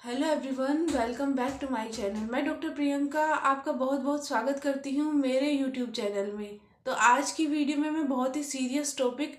Hello everyone, welcome back to my channel. मैं doctor Priyanka आपका बहुत बहुत स्वागत करती हूँ मेरे यूट्यूब चैनल में। तो आज की वीडियो में मैं बहुत ही serious topic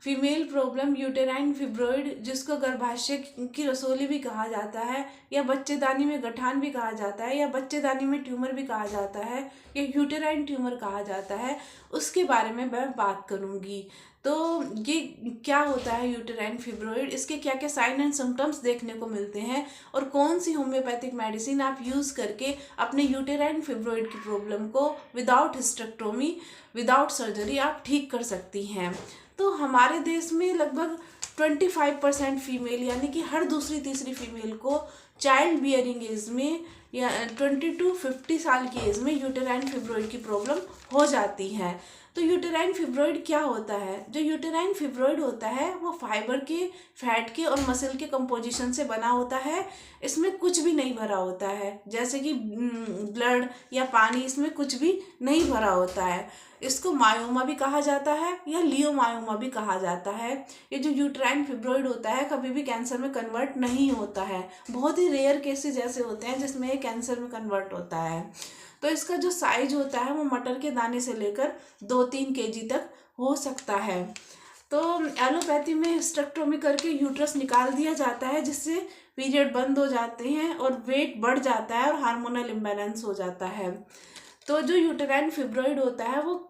female problem uterine fibroid, जिसको गर्भाशय की रसोली भी कहा जाता है या बच्चेदानी में गठान भी कहा जाता है या बच्चेदानी में ट्यूमर भी कहा जाता है या यूटेराइन ट्यूमर कहा जाता है, उसके बारे में मैं बात करूँगी। तो ये क्या होता है यूटेराइन फिब्रॉइड, इसके क्या क्या साइन एंड सिम्टम्स देखने को मिलते हैं और कौन सी होम्योपैथिक मेडिसिन आप यूज़ करके अपने यूटेराइन फिब्रॉइड की प्रॉब्लम को विदाउट हिस्टेक्टोमी, विदाउट सर्जरी आप ठीक कर सकती हैं। तो हमारे देश में लगभग 25% फीमेल, यानी कि हर दूसरी तीसरी फीमेल को चाइल्ड बियरिंग एज में या 20 to 50 साल की एज में यूटेराइन फिब्रॉइड की प्रॉब्लम हो जाती है। तो यूटेराइन फिब्रॉइड क्या होता है? जो यूटेराइन फिब्रॉइड होता है वो फाइबर के, फैट के और मसल के कंपोजिशन से बना होता है। इसमें कुछ भी नहीं भरा होता है, जैसे कि ब्लड या पानी, इसमें कुछ भी नहीं भरा होता है। इसको मायोमा भी कहा जाता है या लियोमायोमा भी कहा जाता है। ये जो यूटेराइन फिब्रॉइड होता है कभी भी कैंसर में कन्वर्ट नहीं होता है। बहुत ही रेयर केसेस ऐसे होते हैं जिसमें ये कैंसर में कन्वर्ट होता है। तो इसका जो साइज होता है वो मटर के दाने से लेकर 2-3 केजी तक हो सकता है। तो एलोपैथी में हिस्टेक्टोमी करके यूट्रस निकाल दिया जाता है, जिससे पीरियड बंद हो जाते हैं और वेट बढ़ जाता है और हार्मोनल इम्बैलेंस हो जाता है। तो जो यूटेराइन फिब्रॉइड होता है वो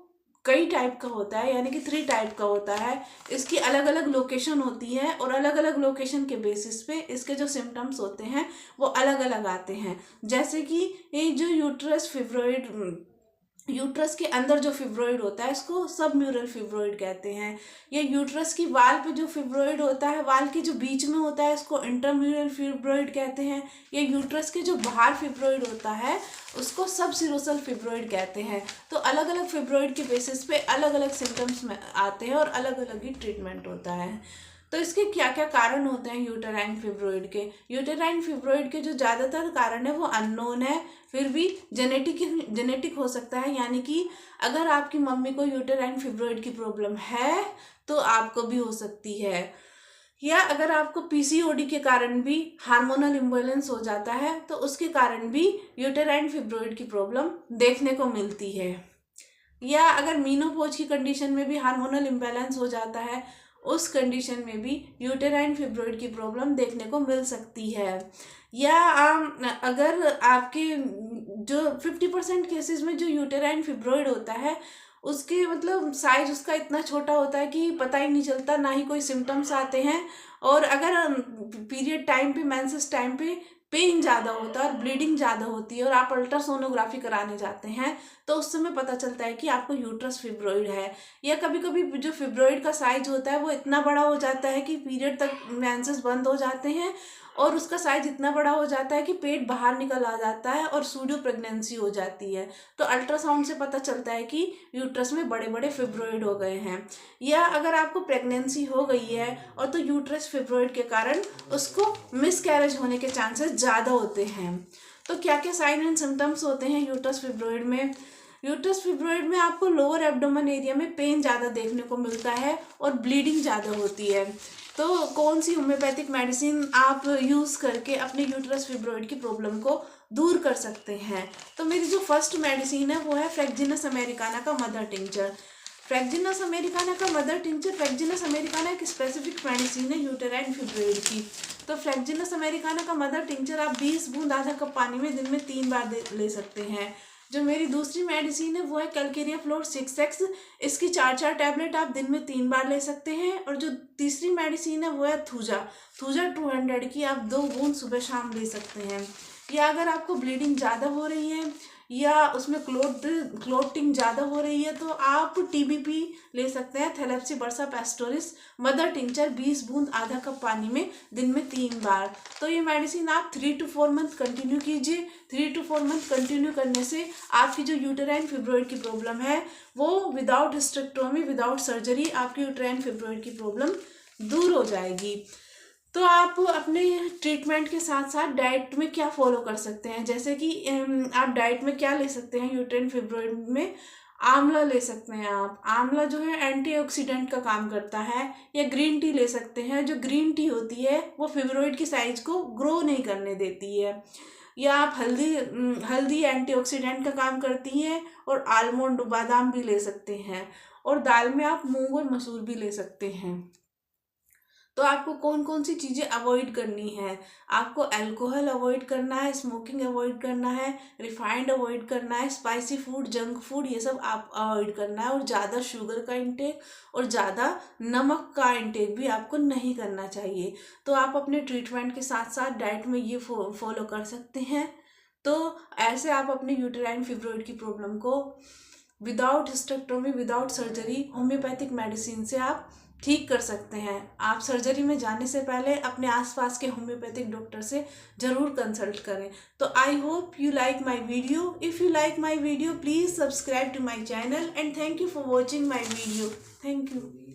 कई टाइप का होता है, यानी कि 3 टाइप का होता है। इसकी अलग अलग लोकेशन होती है और अलग अलग लोकेशन के बेसिस पे इसके जो सिम्टम्स होते हैं वो अलग अलग आते हैं। जैसे कि ये जो यूट्रस के अंदर जो फिब्रॉइड होता है इसको सबम्यूरल फिब्रॉइड कहते हैं। या यूट्रस की वाल पे जो फिब्रॉइड होता है, वाल के जो बीच में होता है, इसको इंटरम्यूरल फिब्रॉइड कहते हैं। या यूट्रस के जो बाहर फिब्रॉइड होता है उसको सब सिरोसल फिब्रॉइड कहते हैं। तो अलग अलग फिब्रॉइड के बेसिस पे अलग अलग सिम्टम्स में आते हैं और अलग अलग ही ट्रीटमेंट होता है। तो इसके क्या क्या कारण होते हैं यूटेराइन फिब्रॉइड के? यूटेराइन फिब्रॉइड के जो ज़्यादातर कारण है वो अननोन है, फिर भी जेनेटिक हो सकता है। यानी कि अगर आपकी मम्मी को यूटेराइन फिब्रॉइड की प्रॉब्लम है तो आपको भी हो सकती है। या अगर आपको पीसीओडी के कारण भी हार्मोनल इम्बैलेंस हो जाता है तो उसके कारण भी यूटेराइन फिब्रॉइड की प्रॉब्लम देखने को मिलती है। या अगर मीनोपॉज की कंडीशन में भी हार्मोनल इम्बैलेंस हो जाता है, उस कंडीशन में भी यूटेराइन फिब्रॉइड की प्रॉब्लम देखने को मिल सकती है। या अगर आपके जो 50% केसेस में जो यूटेराइन फिब्रॉइड होता है उसके मतलब साइज उसका इतना छोटा होता है कि पता ही नहीं चलता, ना ही कोई सिम्टम्स आते हैं। और अगर पीरियड टाइम पे, मेंसेस टाइम पे पेन ज़्यादा होता है और ब्लीडिंग ज़्यादा होती है और आप अल्ट्रासोनोग्राफी कराने जाते हैं तो उस समय पता चलता है कि आपको यूट्रस फिब्रॉइड है। या कभी कभी जो फिब्रॉइड का साइज होता है वो इतना बड़ा हो जाता है कि पीरियड तक मेंसेस बंद हो जाते हैं और उसका साइज इतना बड़ा हो जाता है कि पेट बाहर निकल आ जाता है और सूडो प्रेगनेंसी हो जाती है। तो अल्ट्रासाउंड से पता चलता है कि यूट्रस में बड़े बड़े फिब्रॉइड हो गए हैं। या अगर आपको प्रेगनेंसी हो गई है और तो यूट्रस फिब्रॉइड के कारण उसको मिसकैरेज होने के चांसेस ज़्यादा होते हैं। तो क्या क्या साइन एंड सिम्टम्स होते हैं यूट्रस फिब्रॉइड में? यूट्रस फिब्रॉइड में आपको लोअर एब्डोमेन एरिया में पेन ज़्यादा देखने को मिलता है और ब्लीडिंग ज़्यादा होती है। तो कौन सी होम्योपैथिक मेडिसिन आप यूज़ करके अपने यूट्रस फिब्रॉइड की प्रॉब्लम को दूर कर सकते हैं? तो मेरी जो फर्स्ट मेडिसिन है वो है फ्रैक्जिनस अमेरिकाना का मदर टिंचर। फ्रैक्जिनस अमेरिकाना का मदर टिंचर, फ्रैक्जिनस अमेरिकाना एक स्पेसिफिक मेडिसिन है यूटेराइन फिब्रॉइड की। तो फ्रैक्जिनस अमेरिकाना का मदर टिंचर आप 20 बूंद आधा कप पानी में दिन में 3 बार ले सकते हैं। जो मेरी दूसरी मेडिसिन है वो है कैलकेरिया फ्लोर 6x। इसकी 4 टैबलेट आप दिन में 3 बार ले सकते हैं। और जो तीसरी मेडिसिन है वो है थूजा 200 की आप 2 बूंद सुबह शाम ले सकते हैं। या अगर आपको ब्लीडिंग ज़्यादा हो रही है या उसमें क्लोटिंग ज़्यादा हो रही है तो आप टीबीपी ले सकते हैं, थैलेप्सी बर्सा पेस्टोरिस मदर टिंचर 20 बूंद आधा कप पानी में दिन में 3 बार। तो ये मेडिसिन आप 3 to 4 मंथ कंटिन्यू कीजिए। 3 to 4 मंथ कंटिन्यू करने से आपकी जो यूटेराइन फिब्रॉइड की प्रॉब्लम है वो विदाउट हिस्टेक्टोमी, विदाउट सर्जरी आपकी यूटेराइन फिब्रॉइड की प्रॉब्लम दूर हो जाएगी। तो आप अपने ट्रीटमेंट के साथ साथ डाइट में क्या फॉलो कर सकते हैं? जैसे कि आप डाइट में क्या ले सकते हैं यूटेराइन फिब्रॉइड में? आंवला ले सकते हैं आप। आंवला जो है एंटीऑक्सीडेंट का काम करता है। या ग्रीन टी ले सकते हैं। जो ग्रीन टी होती है वो फिब्रोइड की साइज को ग्रो नहीं करने देती है। या आप हल्दी एंटीऑक्सीडेंट का काम करती है। और आलमंड बादाम भी ले सकते हैं। और दाल में आप मूंग और मसूर भी ले सकते हैं। तो आपको कौन कौन सी चीज़ें अवॉइड करनी है? आपको अल्कोहल अवॉइड करना है, स्मोकिंग अवॉइड करना है, रिफाइंड अवॉइड करना है, स्पाइसी फूड, जंक फूड, ये सब आप अवॉइड करना है। और ज़्यादा शुगर का इंटेक और ज़्यादा नमक का इंटेक भी आपको नहीं करना चाहिए। तो आप अपने ट्रीटमेंट के साथ साथ डाइट में ये फॉलो कर सकते हैं। तो ऐसे आप अपने यूटेराइन फिब्रोइड की प्रॉब्लम को without hysterectomy, without surgery, homeopathic medicine से आप ठीक कर सकते हैं। आप सर्जरी में जाने से पहले अपने आसपास के होम्योपैथिक डॉक्टर से ज़रूर कंसल्ट करें। तो I hope you like my video. If you like my video please subscribe to my channel and thank you for watching my video. Thank you.